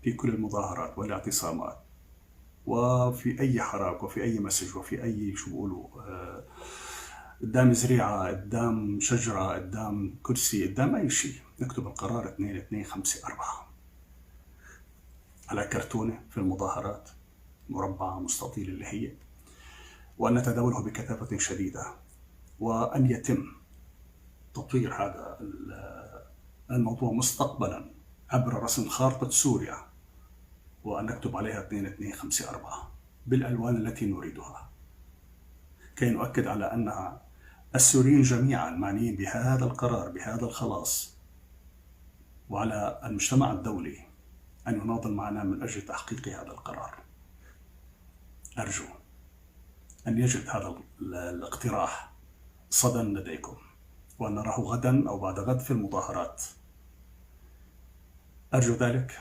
في كل المظاهرات والاعتصامات وفي أي حراك وفي أي مسج وفي أي شو بيقولوا قدام زريعة، قدام شجرة، قدام كرسي، قدام أي شيء، نكتب القرار 2254 على كرتونة في المظاهرات مربعة مستطيل اللي هي، وأن نتداوله بكثافة شديدة، وأن يتم تطوير هذا الموضوع مستقبلا عبر رسم خارطة سوريا، وأن نكتب عليها 2254 بالألوان التي نريدها، كي نؤكد على أن السوريين جميعا معنيين بهذا القرار، بهذا الخلاص، وعلى المجتمع الدولي أن يناضل معنا من أجل تحقيق هذا القرار. أرجو أن يجد هذا الاقتراح صدى لديكم، وأن نراه غدا أو بعد غد في المظاهرات. أرجو ذلك.